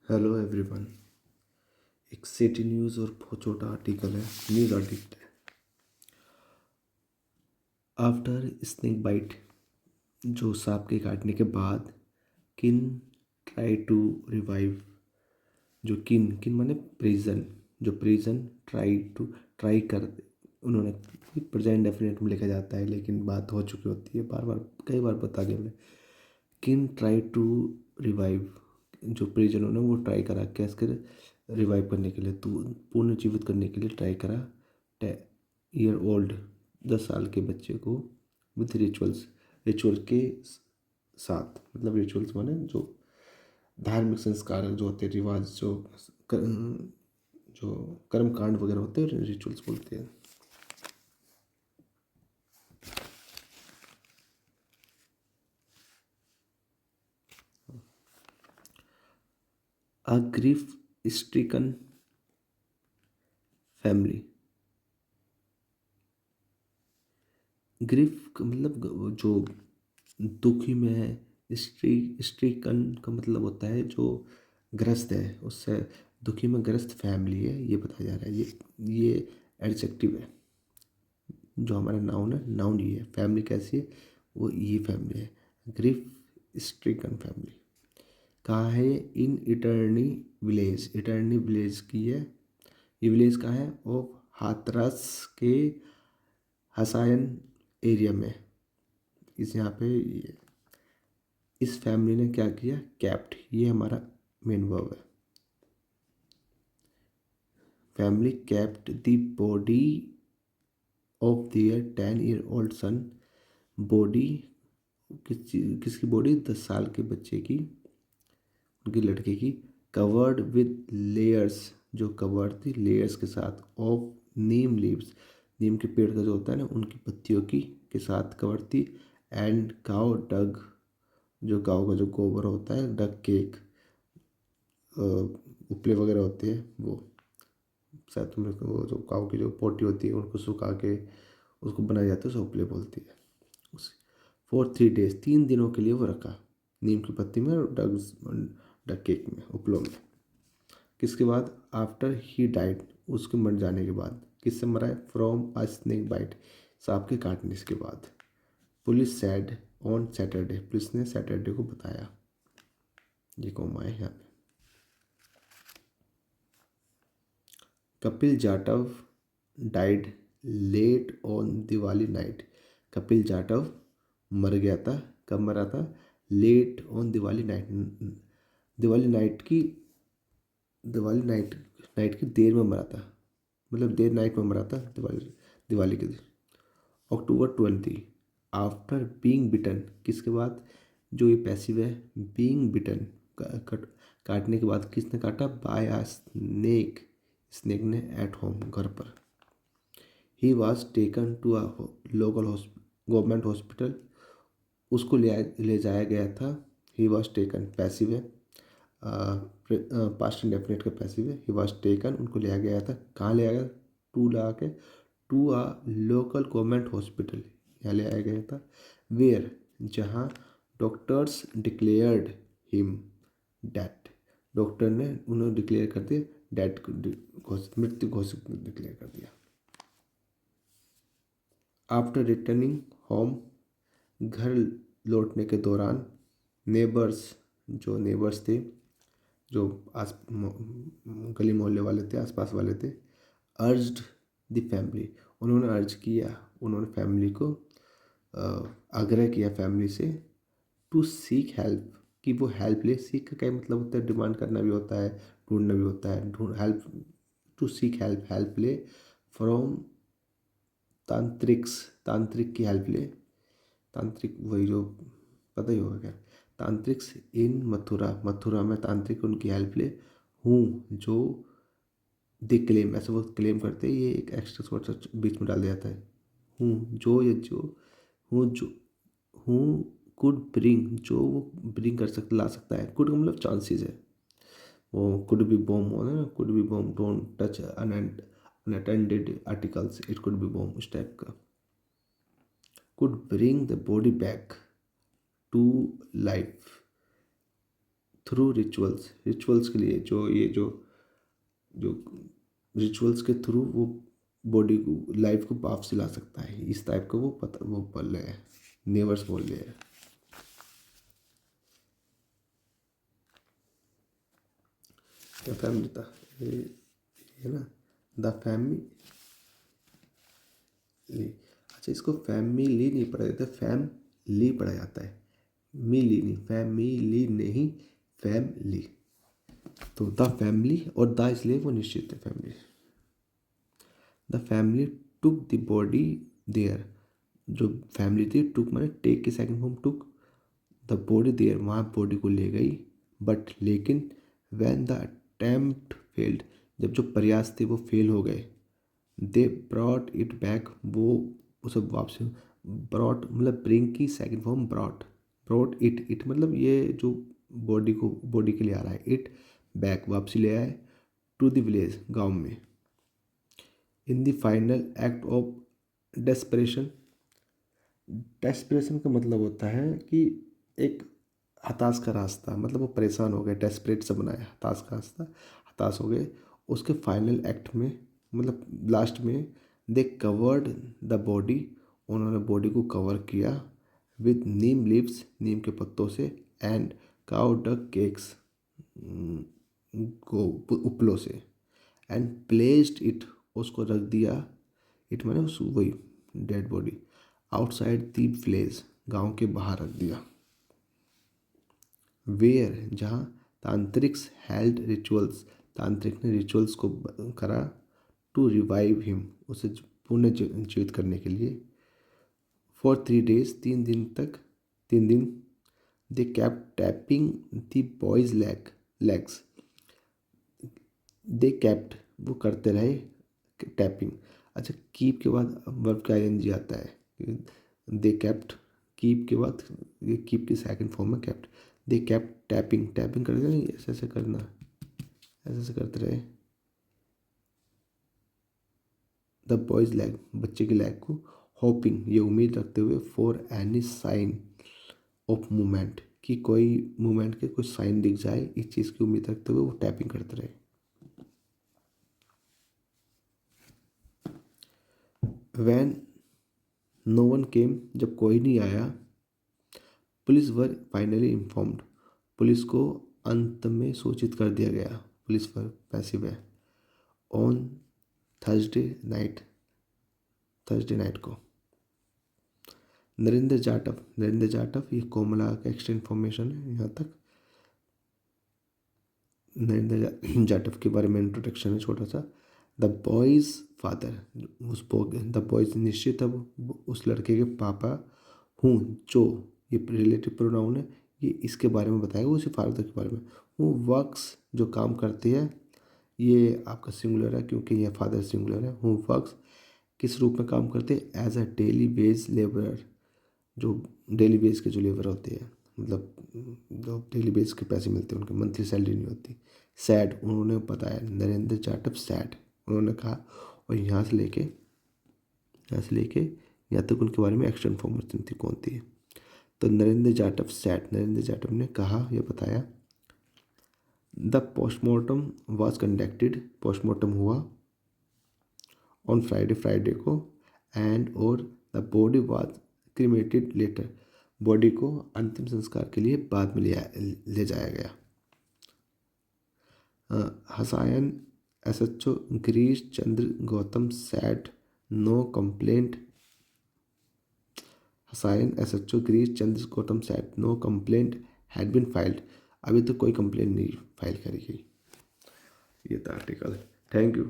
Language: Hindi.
Hello everyone. एक सिटी न्यूज़ और बहुत छोटा आर्टिकल है। न्यूज़ आर्टिकल है। आफ्टर स्नेक बाइट, जो सांप के काटने के बाद किन ट्राई टू रिवाइव, जो किन किन माने प्रिजन, जो प्रिजन ट्राई कर, उन्होंने प्रेजेंट डेफिनेट में लिखा जाता है लेकिन बात हो चुकी होती है, बार बार कई बार बता दिया हमने। किन ट्राई टू रिवाइव, जो प्रिजनों ने वो ट्राई करा कैसे कर रिवाइव करने के लिए, तो पुनर्जीवित करने के लिए ट्राई करा 10 ईयर ओल्ड, 10 साल के बच्चे को विथ रिचुअल के साथ। मतलब रिचुअल्स माने जो धार्मिक संस्कार जो होते हैं, रिवाज जो कर्म कांड वगैरह होते हैं, रिचुअल्स बोलते हैं। A grief-stricken family. ग्रीफ का मतलब जो दुखी में है। स्ट्रीकन का मतलब होता है जो ग्रस्त है, उससे दुखी में ग्रस्त फैमिली है, ये बताया जा रहा है। ये एडजेक्टिव है। जो हमारा नाउन है, नाउन ये है। फैमिली कैसी है, वो ये फैमिली है, ग्रीफ स्ट्रीकन फैमिली। कहाँ है ये? इन इटर्नी विलेज। इटर्नी विलेज की है ये। विलेज कहाँ है? ऑफ हाथरस के हसायन एरिया में। इस यहाँ पे इस फैमिली ने क्या किया? कैप्ट, ये हमारा मेन वर्ब है। Family kept the body of their 10 year old son. Body किसकी बॉडी? 10 साल के बच्चे की, उनकी लड़के की। कवर्ड विद लेयर्स, जो कवर्ड थी लेयर्स के साथ, ऑफ नीम लीव्स, नीम के पेड़ का जो होता है ना, उनकी पत्तियों की के साथ कवर्ड थी। एंड काउ डग, जो गाँव का जो गोबर होता है, डग केक, उपले वगैरह होते हैं वो, शायद तुमने वो जो काऊ की जो पोटी होती है उनको सुखा के उसको बनाया जाता है, उसे उपले बोलती है। उस फॉर 3 डेज, 3 दिनों के लिए वो रखा नीम की पत्ती में और डग केक में, उपलों में। किसके बाद? आफ्टर ही डाइड, उसके मर जाने के बाद। किससे मरा है? फ्रॉम अ स्नेक बाइट, सांप के काटने के बाद। Police said on Saturday, police ने सैटरडे को बताया। ये कॉमा है यहाँ पे। Kapil Jatav died late on Diwali night. Kapil Jatav मर गया था। कब मरा था? Late on Diwali night, Diwali night की, दिवाली नाइट नाइट की देर में मरा था। मतलब देर नाइट में मरा था, दिवाली दिवाली के दिन। October 20, आफ्टर बीइंग बिटन, किसके बाद? जो ये पैसिव है, बीइंग बिटन, काटने के बाद। किसने काटा? बाय आ स्नेक, स्नेक ने, एट होम, घर पर। He was taken to a local government hospital, उसको ले जाया गया था। ही वॉज टेकन पैसिव है, पास्ट इंडेफिनिट का पैसिव है। ही वॉज टेकन, उनको लिया गया था। कहाँ ले आया? टू ला के, to a local government hospital, यहाँ ले आया गया था। वेयर, जहाँ doctors declared him dead, doctor ने उन्हें डिक्लेयर कर दिया डेट, मृत्यु घोषित डिक्लेयर कर दिया। आफ्टर रिटर्निंग होम, घर लौटने के दौरान। नेबर्स, जो नेबर्स थे, जो गली मोहल्ले वाले थे, आसपास वाले थे। अर्ज्ड द फैमिली, उन्होंने अर्ज किया, उन्होंने फैमिली को आग्रह किया फैमिली से, टू सीक हेल्प, कि वो हेल्प ले। सीख का क्या मतलब होता है? डिमांड करना भी होता है, ढूंढना भी होता है। ढूंढ help, to seek help, help ले। फ्रॉम तांत्रिक्स, तांत्रिक की हेल्प ले। तांत्रिक वही जो पता ही होगा क्या, तांत्रिक्स इन मथुरा, मथुरा में तांत्रिक उनकी हेल्प ले। हूँ, जो दे क्लेम, ऐसा वो क्लेम करते हैं, ये एक एक्स्ट्रा वर्ड बीच में डाल दिया जाता है। हूँ जो, या जो, जो हूँ कुड ब्रिंग, जो वो ब्रिंग कर सकता, ला सकता है। कुड का मतलब चांसेस है। वो कुड बी बॉम होना ना, could be bomb, don't touch unattended articles, it could be bomb, उस टाइप का। Could bring the body back to life, through rituals, rituals के लिए जो ये जो जो रिचुअल्स के थ्रू वो बॉडी को लाइफ को वापस ला सकता है, इस टाइप का वो बोल रहे हैं, नेबर्स बोल रहे हैं। क्या फैमिली था ये है ना, द फैमिली। अच्छा, इसको फैमिली नहीं पढ़ा जाता, फैमिली पढ़ा जाता है, मिली नहीं, फैमिली नहीं, फैमिली। तो द फैमिली और द इसलिए वो निश्चित है, family. The family took the body there, जो फैमिली थी, टुक माने टेक की second form took, the body there वहाँ बॉडी को ले गई, बट लेकिन व्हेन द अटेम्प्ट फेल्ड, जब जो प्रयास थे वो फेल हो गए, दे ब्रॉट इट बैक, वो उसे वापस, ब्रॉट मतलब ब्रिंग की second form brought, brought it मतलब ये जो बॉडी के लिए आ रहा है, इट बैक वापसी ले आए, टू द विलेज गाँव में, in the final act of desperation. Desperation का मतलब होता है कि एक हताश का रास्ता, मतलब वो परेशान हो गए, डेस्परेट से बनाया हताश का रास्ता, हताश हो गए, उसके फाइनल एक्ट में मतलब लास्ट में, दे कवर्ड द बॉडी, उन्होंने बॉडी को कवर किया विद नीम लीव्स, नीम के पत्तों से, एंड काउ डक केक्स, को उपलों से, एंड प्लेस्ड इट, उसको रख दिया, इट मैंने उस वही dead body, outside the village, गांव के बाहर रख दिया, वेयर जहाँ तांत्रिक्स हेल्ड रिचुअल्स, तांत्रिक ने रिचुअल्स को करा, टू रिवाइव हिम, उसे पुनर्जीवित करने के लिए, फॉर 3 days, 3 दिन तक, 3 दिन, they kept tapping the boy's legs, they kept वो करते रहे टैपिंग। अच्छा, कीप के बाद वर्ब का आईएनजी आता है, दे कैप्ट, कीप के बाद ये कीप की सेकंड फॉर्म है कैप्ट, दे कैप्ट टैपिंग, टैपिंग करते नहीं, ऐसे ऐसे करना, ऐसे ऐसे करते रहे, द बॉयज लैग, बच्चे के लैग को, होपिंग ये उम्मीद रखते हुए, for any sign of movement, कि कोई मूवमेंट के कुछ साइन दिख जाए, इस चीज़ की उम्मीद रखते हुए वो टैपिंग करते रहे। वैन नो वन केम, जब कोई नहीं आया, police were finally informed, police को अंत में सूचित कर दिया गया, पुलिस वर पैसिव है, on Thursday night, Thursday night को। नरेंद्र जाटव, नरेंद्र जाटव ये कोमला का एक्स्ट्रा इन्फॉर्मेशन है यहाँ तक, नरेंद्र जाटव के बारे में इंट्रोडक्शन है छोटा सा। The boys father, the boys निश्चित अब उस लड़के के पापा हूँ, जो ये रिलेटिव प्रोनाउन है, ये इसके बारे में बताएगा, उसी फादर के बारे में, हूँ वर्क्स जो काम करती है, ये आपका सिंगुलर है क्योंकि ये फादर सिंगुलर है, हूँ वर्क्स किस रूप में काम करते हैं, as a daily base labourer, जो डेली बेस के जो लेबर होते हैं, मतलब जो डेली बेस के पैसे मिलते हैं, उनके मंथली सैलरी नहीं होती। सैड उन्होंने बताया, नरेंद्र जाटव सैड उन्होंने कहा, और यहाँ से लेके यहाँ तक उनके बारे में एक्स्ट्रा इन्फॉर्मेशन थी कौन थी। तो नरेंद्र जाटव सैड, नरेंद्र जाटव ने कहा, यह बताया, the postmortem was conducted, postmortem हुआ, ऑन फ्राइडे, फ्राइडे को, एंड और the body was cremated later, body को अंतिम संस्कार के लिए बाद में ले जाया गया। Hasayan SHO Girish Chandra Gautam said no complaint, Hasayan SHO Girish Chandra Gautam said no complaint had been filed, अभी तो कोई कंप्लेंट नहीं फाइल करी गई। ये था आर्टिकल। Thank you.